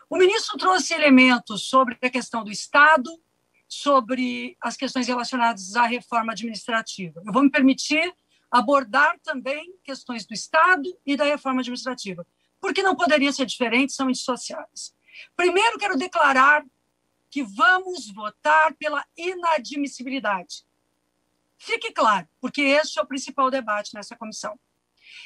O ministro trouxe elementos sobre a questão do Estado, sobre as questões relacionadas à reforma administrativa. Eu vou me permitir abordar também questões do Estado e da reforma administrativa, porque não poderia ser diferente, são indissociáveis. Primeiro, quero declarar que vamos votar pela inadmissibilidade. Fique claro, porque este é o principal debate nessa comissão.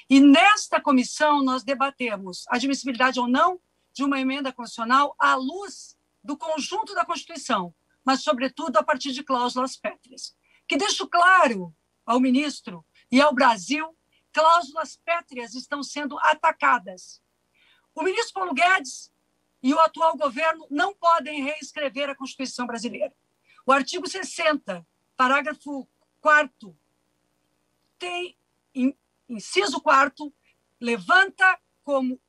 E nesta comissão nós debatemos a admissibilidade ou não de uma emenda constitucional à luz do conjunto da Constituição, mas, sobretudo, a partir de cláusulas pétreas. Que deixo claro ao ministro e ao Brasil, cláusulas pétreas estão sendo atacadas. O ministro Paulo Guedes e o atual governo não podem reescrever a Constituição brasileira. O artigo 60, parágrafo 4º, tem, inciso 4º, levanta como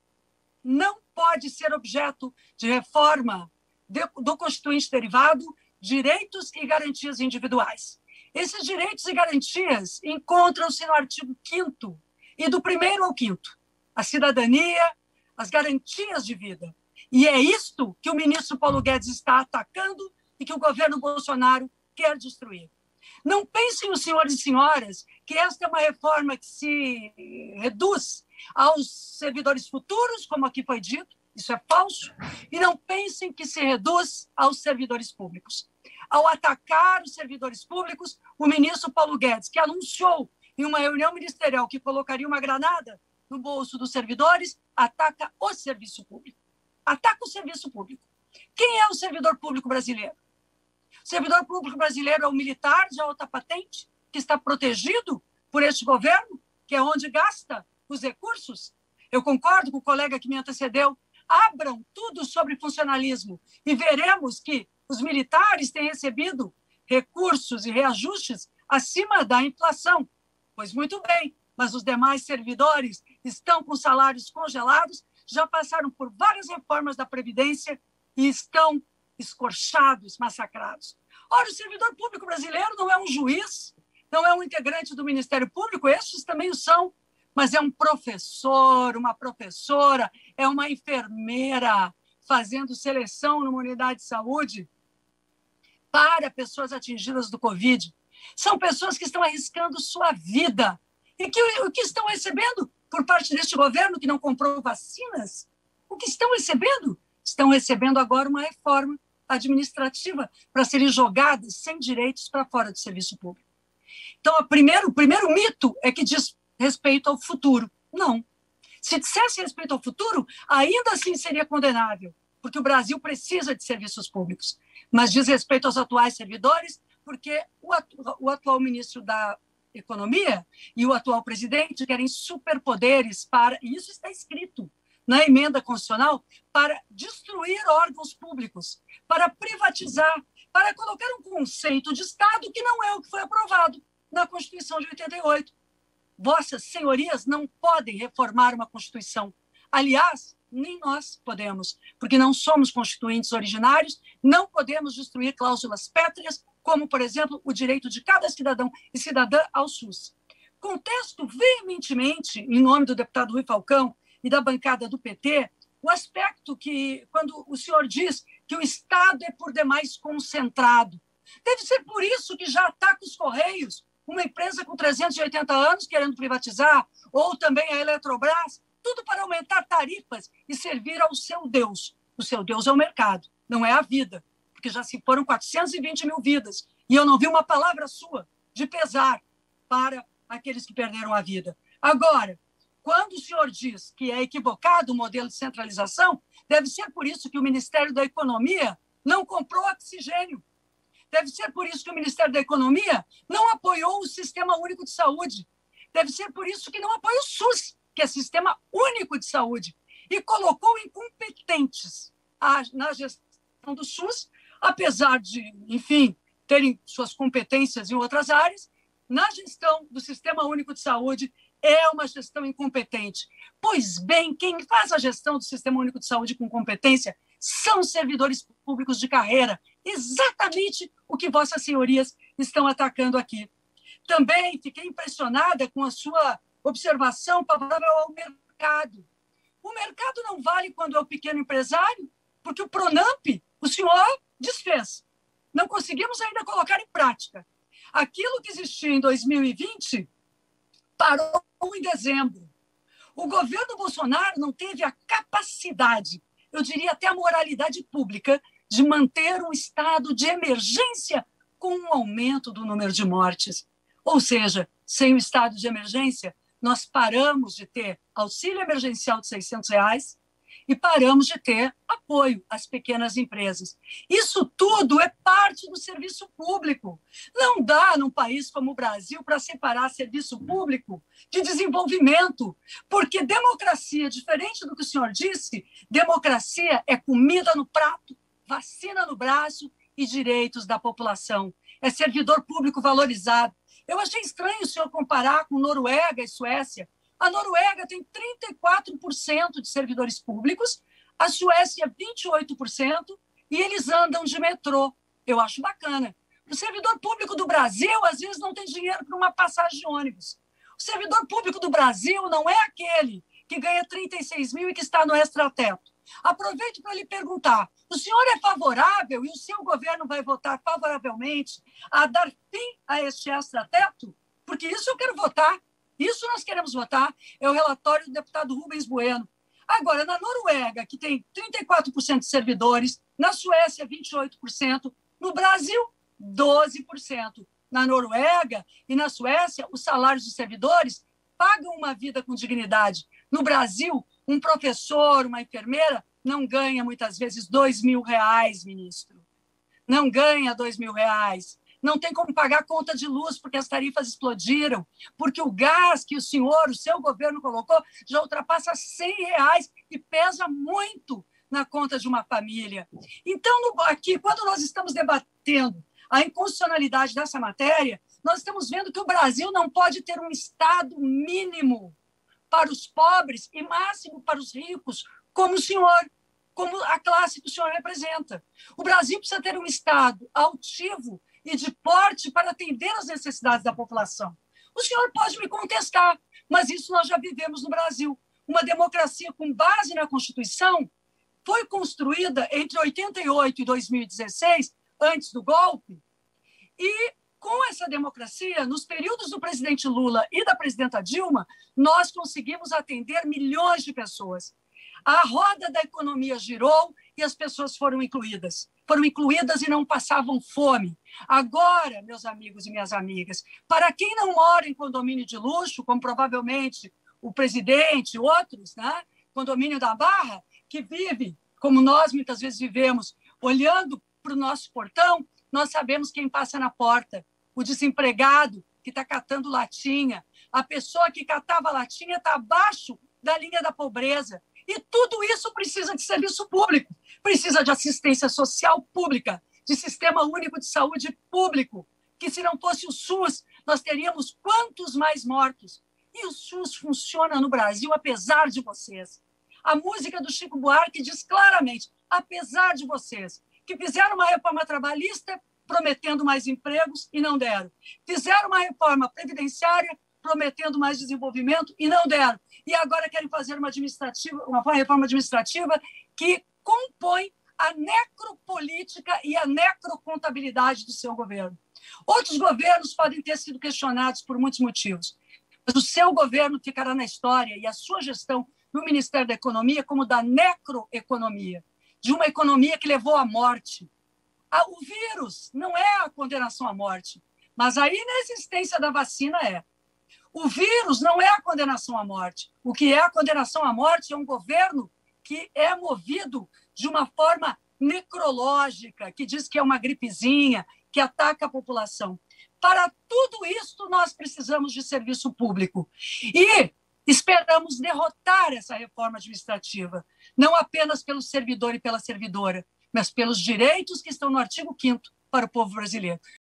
não pode ser objeto de reforma do Constituinte derivado direitos e garantias individuais. Esses direitos e garantias encontram-se no artigo 5º e do 1º ao 5º. A cidadania, as garantias de vida. E é isto que o ministro Paulo Guedes está atacando e que o governo Bolsonaro quer destruir. Não pensem os senhores e senhoras que esta é uma reforma que se reduz aos servidores futuros, como aqui foi dito, isso é falso, e não pensem que se reduz aos servidores públicos. Ao atacar os servidores públicos, o ministro Paulo Guedes, que anunciou em uma reunião ministerial que colocaria uma granada no bolso dos servidores, ataca o serviço público. Ataca o serviço público. Quem é o servidor público brasileiro? O servidor público brasileiro é o militar de alta patente, que está protegido por este governo, que é onde gasta os recursos. Eu concordo com o colega que me antecedeu. Abram tudo sobre funcionalismo e veremos que os militares têm recebido recursos e reajustes acima da inflação. Pois muito bem, mas os demais servidores estão com salários congelados, já passaram por várias reformas da Previdência e estão escorchados, massacrados. Ora, o servidor público brasileiro não é um juiz, não é um integrante do Ministério Público, estes também o são, mas é um professor, uma professora, é uma enfermeira fazendo seleção numa unidade de saúde para pessoas atingidas do Covid. São pessoas que estão arriscando sua vida e que o que estão recebendo por parte deste governo que não comprou vacinas, o que estão recebendo? Estão recebendo agora uma reforma administrativa para serem jogadas sem direitos para fora do serviço público. Então, o primeiro mito é que diz respeito ao futuro. Não. Se dissesse respeito ao futuro, ainda assim seria condenável, porque o Brasil precisa de serviços públicos. Mas diz respeito aos atuais servidores, porque o atual ministro da Economia e o atual presidente querem superpoderes para, e isso está escrito na emenda constitucional, para destruir órgãos públicos, para privatizar, para colocar um conceito de Estado que não é o que foi aprovado na Constituição de 88. Vossas senhorias não podem reformar uma Constituição. Aliás, nem nós podemos, porque não somos constituintes originários, não podemos destruir cláusulas pétreas, como, por exemplo, o direito de cada cidadão e cidadã ao SUS. Contesto veementemente, em nome do deputado Rui Falcão e da bancada do PT, o aspecto que, quando o senhor diz que o Estado é por demais concentrado, deve ser por isso que já ataca os Correios, uma empresa com 380 anos querendo privatizar, ou também a Eletrobras, tudo para aumentar tarifas e servir ao seu Deus. O seu Deus é o mercado, não é a vida, porque já se foram 420 mil vidas, e eu não vi uma palavra sua de pesar para aqueles que perderam a vida. Agora, quando o senhor diz que é equivocado o modelo de centralização, deve ser por isso que o Ministério da Economia não comprou oxigênio. Deve ser por isso que o Ministério da Economia não apoiou o Sistema Único de Saúde. Deve ser por isso que não apoia o SUS, que é Sistema Único de Saúde, e colocou incompetentes na gestão do SUS, apesar de, enfim, terem suas competências em outras áreas, na gestão do Sistema Único de Saúde é uma gestão incompetente. Pois bem, quem faz a gestão do Sistema Único de Saúde com competência são servidores públicos de carreira, exatamente o que vossas senhorias estão atacando aqui. Também fiquei impressionada com a sua observação favorável ao mercado. O mercado não vale quando é o pequeno empresário, porque o PRONAMP o senhor desfez. Não conseguimos ainda colocar em prática. Aquilo que existia em 2020 parou em dezembro. O governo Bolsonaro não teve a capacidade, eu diria até a moralidade pública, de manter um estado de emergência com o aumento do número de mortes. Ou seja, sem o estado de emergência, nós paramos de ter auxílio emergencial de R$600 e paramos de ter apoio às pequenas empresas. Isso tudo é parte do serviço público. Não dá, num país como o Brasil, para separar serviço público de desenvolvimento, porque democracia, diferente do que o senhor disse, democracia é comida no prato, vacina no braço e direitos da população. É servidor público valorizado. Eu achei estranho o senhor comparar com Noruega e Suécia. A Noruega tem 34% de servidores públicos, a Suécia 28%, e eles andam de metrô. Eu acho bacana. O servidor público do Brasil, às vezes, não tem dinheiro para uma passagem de ônibus. O servidor público do Brasil não é aquele que ganha 36 mil e que está no extrateto. Aproveito para lhe perguntar, o senhor é favorável e o seu governo vai votar favoravelmente a dar fim a este extrateto? Porque isso eu quero votar. Isso nós queremos votar, é o relatório do deputado Rubens Bueno. Agora, na Noruega, que tem 34% de servidores, na Suécia, 28%, no Brasil, 12%. Na Noruega e na Suécia, os salários dos servidores pagam uma vida com dignidade. No Brasil, um professor, uma enfermeira, não ganha, muitas vezes, R$2.000, ministro. Não ganha R$2.000. Não tem como pagar a conta de luz porque as tarifas explodiram, porque o gás que o senhor, o seu governo colocou, já ultrapassa R$100 e pesa muito na conta de uma família. Então, aqui, quando nós estamos debatendo a inconstitucionalidade dessa matéria, nós estamos vendo que o Brasil não pode ter um Estado mínimo para os pobres e máximo para os ricos, como o senhor, como a classe que o senhor representa. O Brasil precisa ter um Estado altivo e de porte para atender às necessidades da população. O senhor pode me contestar, mas isso nós já vivemos no Brasil. Uma democracia com base na Constituição foi construída entre 88 e 2016, antes do golpe, e com essa democracia, nos períodos do presidente Lula e da presidenta Dilma, nós conseguimos atender milhões de pessoas. A roda da economia girou e as pessoas foram incluídas. Foram incluídas e não passavam fome. Agora, meus amigos e minhas amigas, para quem não mora em condomínio de luxo, como provavelmente o presidente, outros, né? Condomínio da Barra, que vive, como nós muitas vezes vivemos, olhando para o nosso portão, nós sabemos quem passa na porta. O desempregado que está catando latinha, a pessoa que catava latinha está abaixo da linha da pobreza. E tudo isso precisa de serviço público, precisa de assistência social pública, de sistema único de saúde público, que se não fosse o SUS, nós teríamos quantos mais mortos. E o SUS funciona no Brasil, apesar de vocês. A música do Chico Buarque diz claramente, apesar de vocês, que fizeram uma reforma trabalhista prometendo mais empregos e não deram. Fizeram uma reforma previdenciária prometendo mais desenvolvimento e não deram. E agora querem fazer uma reforma administrativa que compõe a necropolítica e a necrocontabilidade do seu governo. Outros governos podem ter sido questionados por muitos motivos, mas o seu governo ficará na história e a sua gestão no Ministério da Economia como da necroeconomia, de uma economia que levou à morte. O vírus não é a condenação à morte, mas a inexistência da vacina é. O vírus não é a condenação à morte. O que é a condenação à morte é um governo que é movido de uma forma necrológica, que diz que é uma gripezinha, que ataca a população. Para tudo isso, nós precisamos de serviço público. E esperamos derrotar essa reforma administrativa, não apenas pelo servidor e pela servidora, mas pelos direitos que estão no artigo 5º para o povo brasileiro.